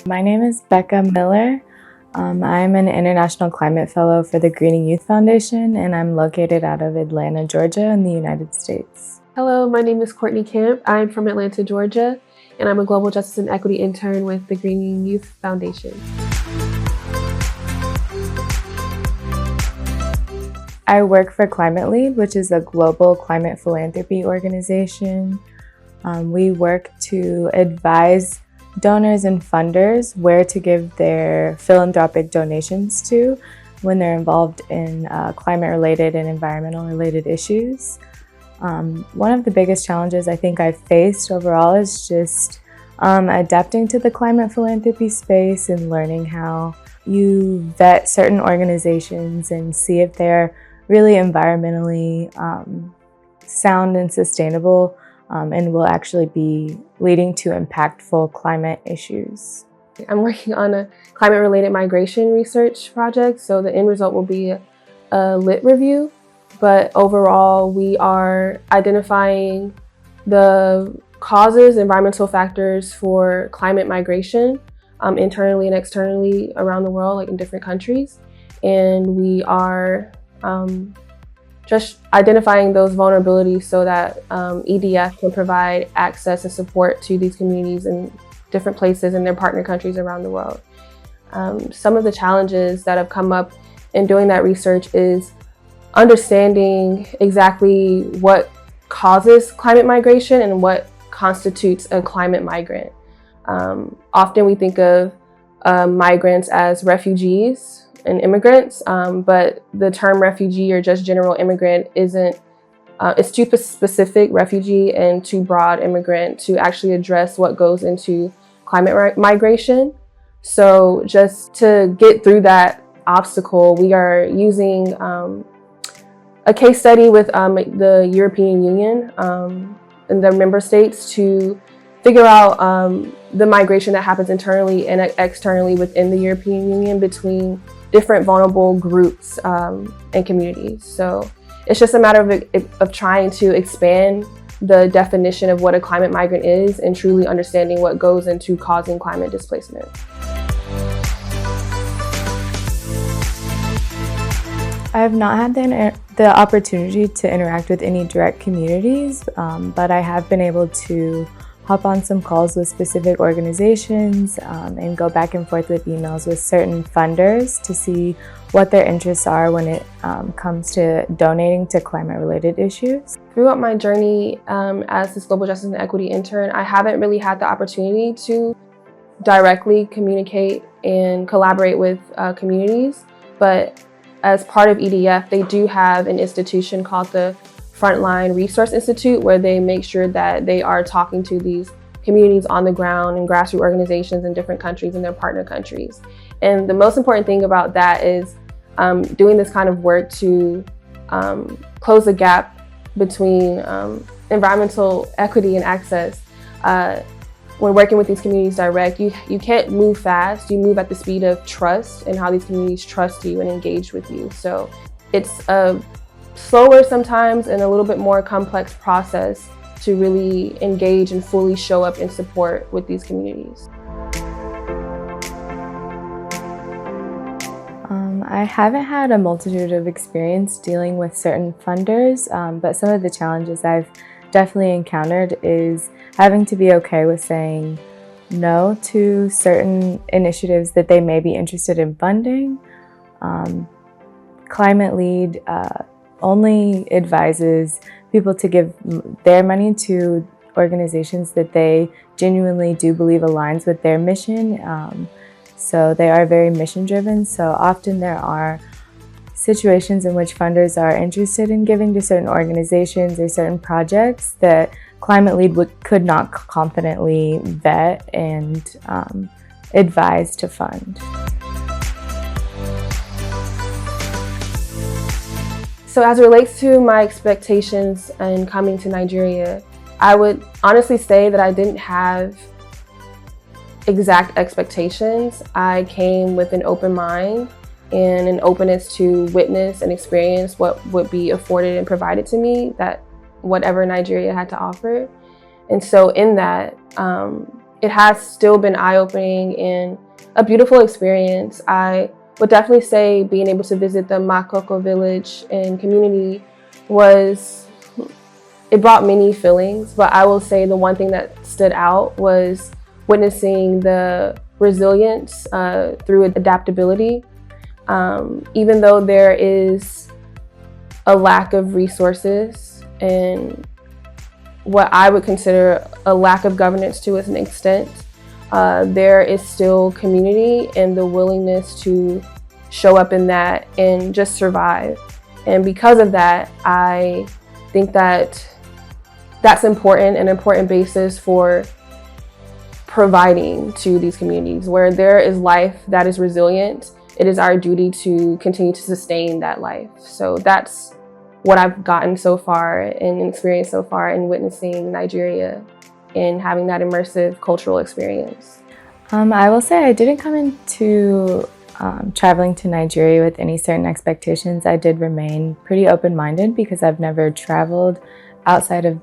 My name is Becca Miller. I'm an International Climate Fellow for the Greening Youth Foundation, and I'm located out of Atlanta, Georgia in the United States. Hello, my name is Courtney Camp. I'm from Atlanta, Georgia, and I'm a Global Justice and Equity intern with the Greening Youth Foundation. I work for Climate Lead, which is a global climate philanthropy organization. We work to advise donors and funders where to give their philanthropic donations to when they're involved in climate-related and environmental-related issues. One of the biggest challenges I think I've faced overall is just adapting to the climate philanthropy space and learning how you vet certain organizations and see if they're really environmentally sound and sustainable and will actually be leading to impactful climate issues. I'm working on a climate-related migration research project, so the end result will be a lit review. But overall, we are identifying the causes, environmental factors for climate migration internally and externally around the world, like in different countries. And we are just identifying those vulnerabilities so that EDF can provide access and support to these communities in different places in their partner countries around the world. Some of the challenges that have come up in doing that research is understanding exactly what causes climate migration and what constitutes a climate migrant. Often we think of migrants as refugees and immigrants, but the term refugee or just general immigrant isn't, it's too specific, refugee, and too broad, immigrant, to actually address what goes into climate migration. So just to get through that obstacle, we are using a case study with the European Union and their member states to figure out the migration that happens internally and externally within the European Union between different vulnerable groups and communities. So it's just a matter of trying to expand the definition of what a climate migrant is and truly understanding what goes into causing climate displacement. I have not had the opportunity to interact with any direct communities, but I have been able to hop on some calls with specific organizations and go back and forth with emails with certain funders to see what their interests are when it comes to donating to climate-related issues. Throughout my journey as this Global Justice and Equity intern, I haven't really had the opportunity to directly communicate and collaborate with communities, but as part of EDF, they do have an institution called the Frontline Resource Institute, where they make sure that they are talking to these communities on the ground and grassroots organizations in different countries and their partner countries. And the most important thing about that is doing this kind of work to close the gap between environmental equity and access. When working with these communities direct, you can't move fast. You move at the speed of trust and how these communities trust you and engage with you. So it's a slower sometimes and a little bit more complex process to really engage and fully show up in support with these communities. I haven't had a multitude of experience dealing with certain funders, but some of the challenges I've definitely encountered is having to be okay with saying no to certain initiatives that they may be interested in funding. Climate Lead only advises people to give their money to organizations that they genuinely do believe aligns with their mission. So they are very mission driven. So often there are situations in which funders are interested in giving to certain organizations or certain projects that Climate Lead could not confidently vet and advise to fund. So as it relates to my expectations in coming to Nigeria, I would honestly say that I didn't have exact expectations. I came with an open mind and an openness to witness and experience what would be afforded and provided to me, that whatever Nigeria had to offer. And so in that, it has still been eye-opening and a beautiful experience. I would definitely say being able to visit the Makoko village and community it brought many feelings, but I will say the one thing that stood out was witnessing the resilience through adaptability. Even though there is a lack of resources and what I would consider a lack of governance to an extent, there is still community and the willingness to show up in that and just survive. And because of that, I think that that's an important basis for providing to these communities. Where there is life that is resilient, it is our duty to continue to sustain that life. So that's what I've gotten so far and experienced so far in witnessing Nigeria and having that immersive cultural experience. I will say I didn't come into traveling to Nigeria with any certain expectations. I did remain pretty open-minded because I've never traveled outside of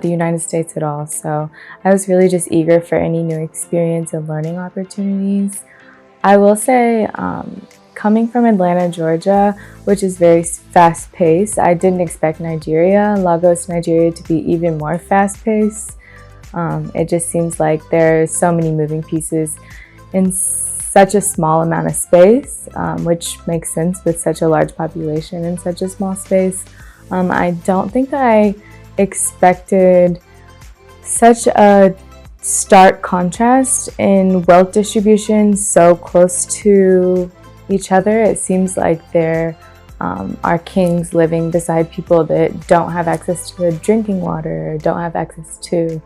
the United States at all. So I was really just eager for any new experience and learning opportunities. I will say, coming from Atlanta, Georgia, which is very fast-paced, I didn't expect Lagos, Nigeria, to be even more fast-paced. It just seems like there's so many moving pieces in such a small amount of space, which makes sense with such a large population in such a small space. I don't think that I expected such a stark contrast in wealth distribution so close to each other. It seems like there are kings living beside people that don't have access to drinking water or don't have access to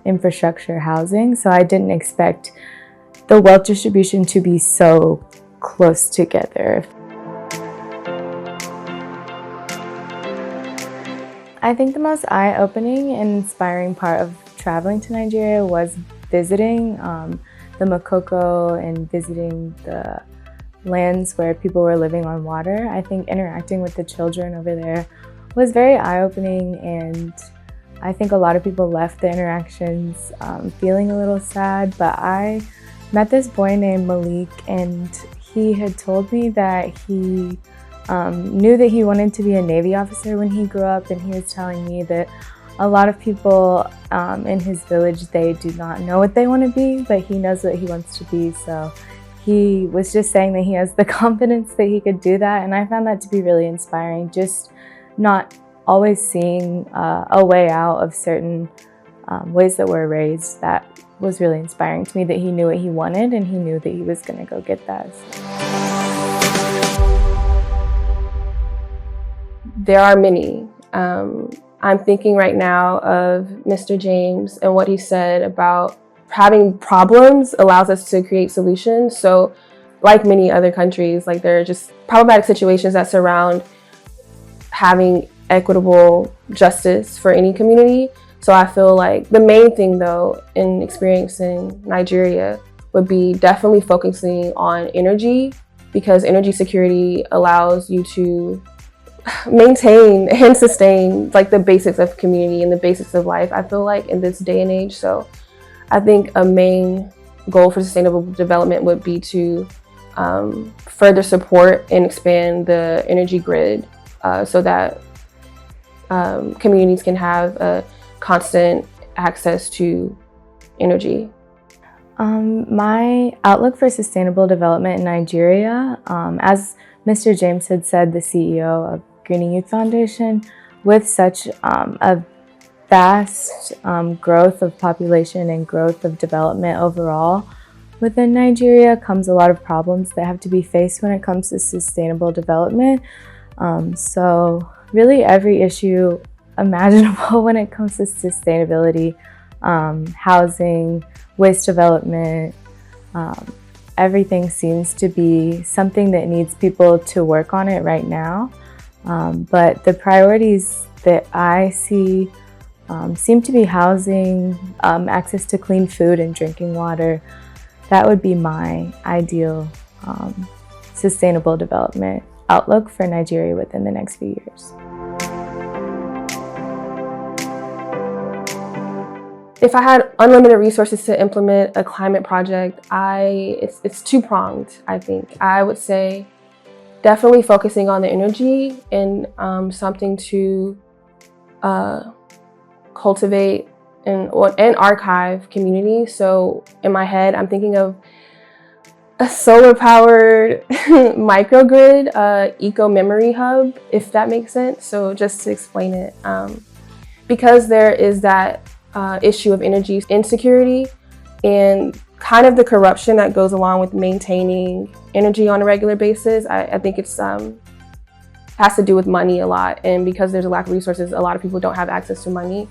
infrastructure, housing. So I didn't expect the wealth distribution to be so close together. I think the most eye-opening and inspiring part of traveling to Nigeria was visiting the Makoko and visiting the lands where people were living on water. I think interacting with the children over there was very eye-opening, and I think a lot of people left the interactions feeling a little sad, but I met this boy named Malik, and he had told me that he knew that he wanted to be a Navy officer when he grew up, and he was telling me that a lot of people in his village, they do not know what they want to be, but he knows what he wants to be. So he was just saying that he has the confidence that he could do that, and I found that to be really inspiring, just not always seeing a way out of certain ways that we're raised. That was really inspiring to me, that he knew what he wanted and he knew that he was going to go get that. There are many. I'm thinking right now of Mr. James and what he said about having problems allows us to create solutions. So like many other countries, like there are just problematic situations that surround having equitable justice for any community. So I feel like the main thing though in experiencing Nigeria would be definitely focusing on energy, because energy security allows you to maintain and sustain like the basics of community and the basics of life, I feel like, in this day and age. So I think a main goal for sustainable development would be to further support and expand the energy grid so that communities can have a constant access to energy. My outlook for sustainable development in Nigeria, as Mr. James had said, the CEO of Greening Youth Foundation, with such a vast growth of population and growth of development overall within Nigeria comes a lot of problems that have to be faced when it comes to sustainable development. So really every issue imaginable when it comes to sustainability, housing, waste development, everything seems to be something that needs people to work on it right now. But the priorities that I see seem to be housing, access to clean food and drinking water. That would be my ideal sustainable development outlook for Nigeria within the next few years. If I had unlimited resources to implement a climate project, it's two-pronged, I think. I would say definitely focusing on the energy and something to cultivate and archive community. So in my head, I'm thinking of a solar-powered microgrid, eco-memory hub, if that makes sense. So just to explain it, because there is that issue of energy insecurity and kind of the corruption that goes along with maintaining energy on a regular basis. I think it's has to do with money a lot, and because there's a lack of resources, a lot of people don't have access to money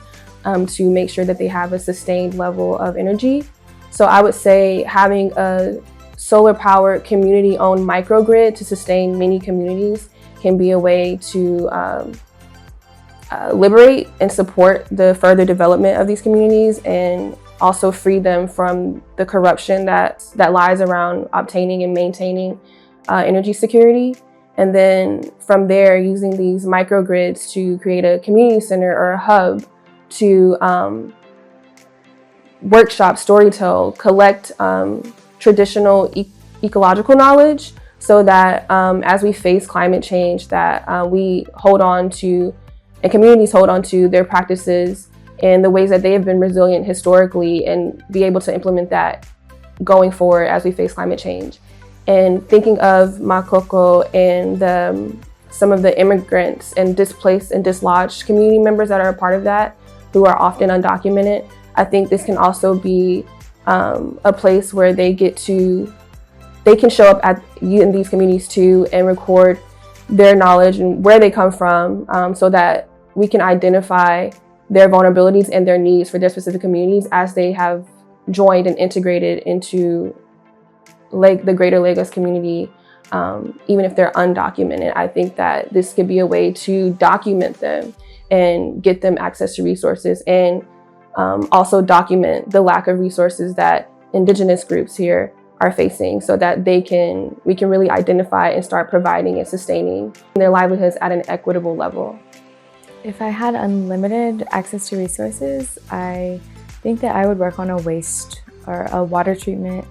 to make sure that they have a sustained level of energy. So I would say having a solar-powered community-owned microgrid to sustain many communities can be a way to liberate and support the further development of these communities, and also free them from the corruption that lies around obtaining and maintaining energy security. And then from there, using these microgrids to create a community center or a hub to workshop, storytell, collect traditional ecological knowledge, so that as we face climate change, that we hold on to, and communities hold on to their practices and the ways that they have been resilient historically, and be able to implement that going forward as we face climate change. And thinking of Makoko and some of the immigrants and displaced and dislodged community members that are a part of that, who are often undocumented, I think this can also be a place where they can show up in these communities too and record their knowledge and where they come from, so that we can identify their vulnerabilities and their needs for their specific communities as they have joined and integrated into the greater Lagos community, even if they're undocumented. I think that this could be a way to document them and get them access to resources, and also document the lack of resources that Indigenous groups here are facing, so that we can really identify and start providing and sustaining their livelihoods at an equitable level. If I had unlimited access to resources, I think that I would work on a waste or a water treatment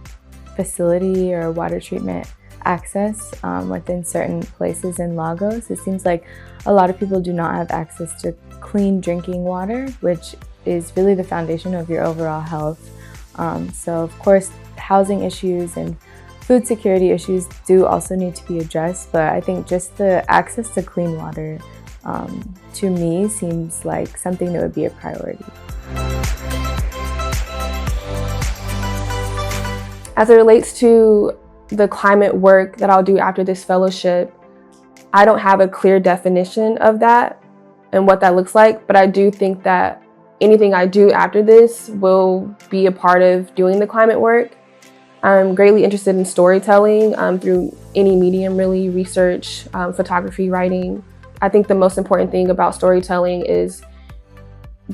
facility or water treatment access within certain places in Lagos. It seems like a lot of people do not have access to clean drinking water, which is really the foundation of your overall health. So of course, housing issues and food security issues do also need to be addressed, but I think just the access to clean water to me seems like something that would be a priority. As it relates to the climate work that I'll do after this fellowship, I don't have a clear definition of that and what that looks like, but I do think that anything I do after this will be a part of doing the climate work. I'm greatly interested in storytelling through any medium, really, research, photography, writing. I think the most important thing about storytelling is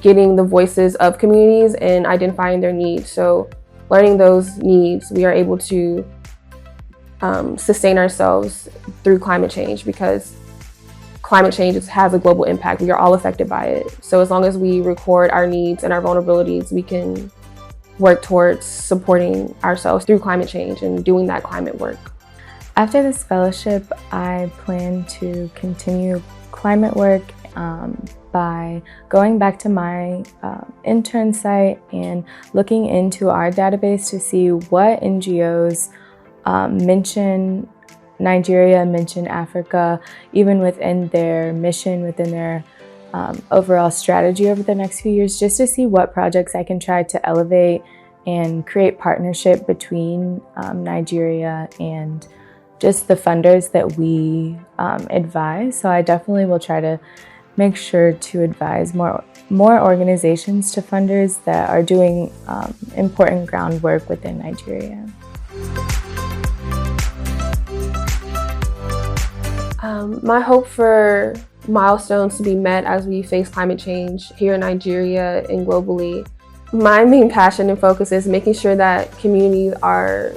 getting the voices of communities and identifying their needs. So learning those needs, we are able to sustain ourselves through climate change, because climate change has a global impact. We are all affected by it. So as long as we record our needs and our vulnerabilities, we can work towards supporting ourselves through climate change and doing that climate work. After this fellowship, I plan to continue climate work by going back to my intern site and looking into our database to see what NGOs mention Nigeria, mention Africa, even within their mission, within their overall strategy over the next few years, just to see what projects I can try to elevate and create partnership between Nigeria and just the funders that we advise. So I definitely will try to make sure to advise more organizations to funders that are doing important groundwork within Nigeria. My hope for milestones to be met as we face climate change here in Nigeria and globally. My main passion and focus is making sure that communities are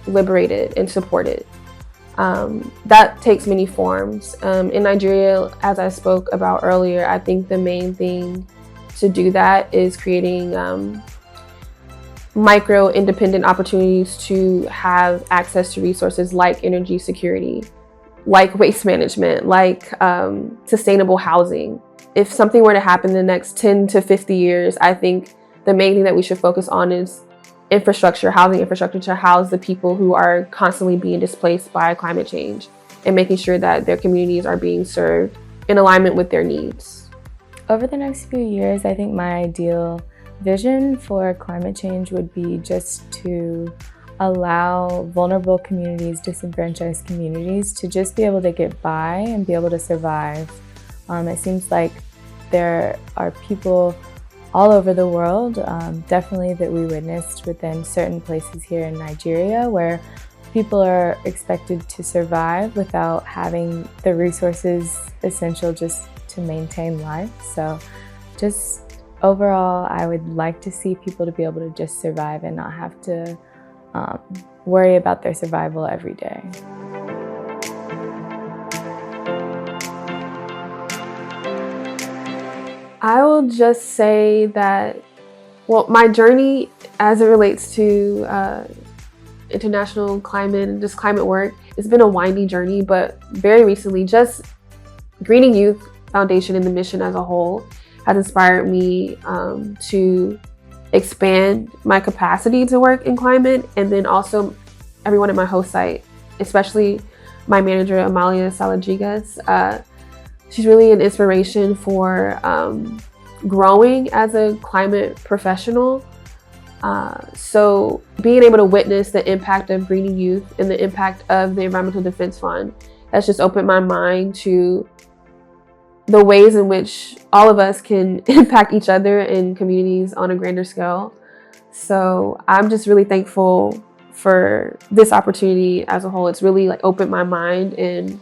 liberated and supported. That takes many forms. In Nigeria, as I spoke about earlier, I think the main thing to do that is creating micro independent opportunities to have access to resources like energy security, like waste management, like sustainable housing. If something were to happen in the next 10 to 50 years, I think the main thing that we should focus on is infrastructure, housing infrastructure to house the people who are constantly being displaced by climate change, and making sure that their communities are being served in alignment with their needs. Over the next few years, I think my ideal vision for climate change would be just to allow vulnerable communities, disenfranchised communities, to just be able to get by and be able to survive. It seems like there are people all over the world, definitely that we witnessed within certain places here in Nigeria, where people are expected to survive without having the resources essential just to maintain life. So just overall, I would like to see people to be able to just survive and not have to worry about their survival every day. I will just say that, well, my journey as it relates to international climate and just climate work, it's been a windy journey, but very recently, just Greening Youth Foundation and the mission as a whole has inspired me to expand my capacity to work in climate, and then also everyone at my host site, especially my manager, Amalia Saladrigas. She's really an inspiration for growing as a climate professional. So being able to witness the impact of Greening Youth and the impact of the Environmental Defense Fund has just opened my mind to the ways in which all of us can impact each other in communities on a grander scale. So I'm just really thankful for this opportunity as a whole. It's really opened my mind in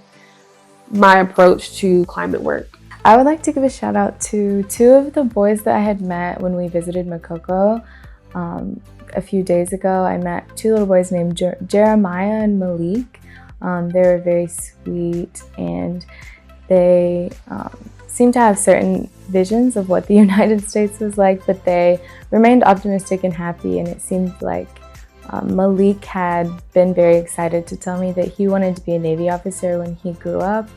my approach to climate work. I would like to give a shout out to two of the boys that I had met when we visited Makoko. A few days ago, I met two little boys named Jeremiah and Malik. They were very sweet, and they seemed to have certain visions of what the United States was like, but they remained optimistic and happy, and it seemed like Malik had been very excited to tell me that he wanted to be a Navy officer when he grew up.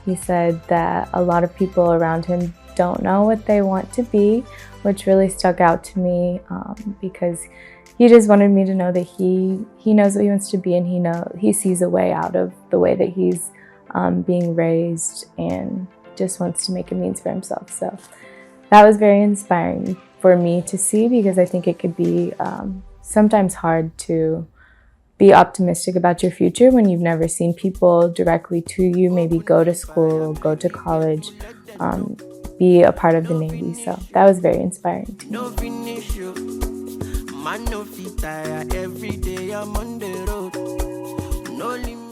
He said that a lot of people around him don't know what they want to be, which really stuck out to me because he just wanted me to know that he knows what he wants to be, and he sees a way out of the way that he's being raised, and just wants to make a means for himself. So that was very inspiring for me to see, because I think it could be sometimes hard to be optimistic about your future when you've never seen people directly to you maybe go to school, go to college, be a part of the Navy. So that was very inspiring to me.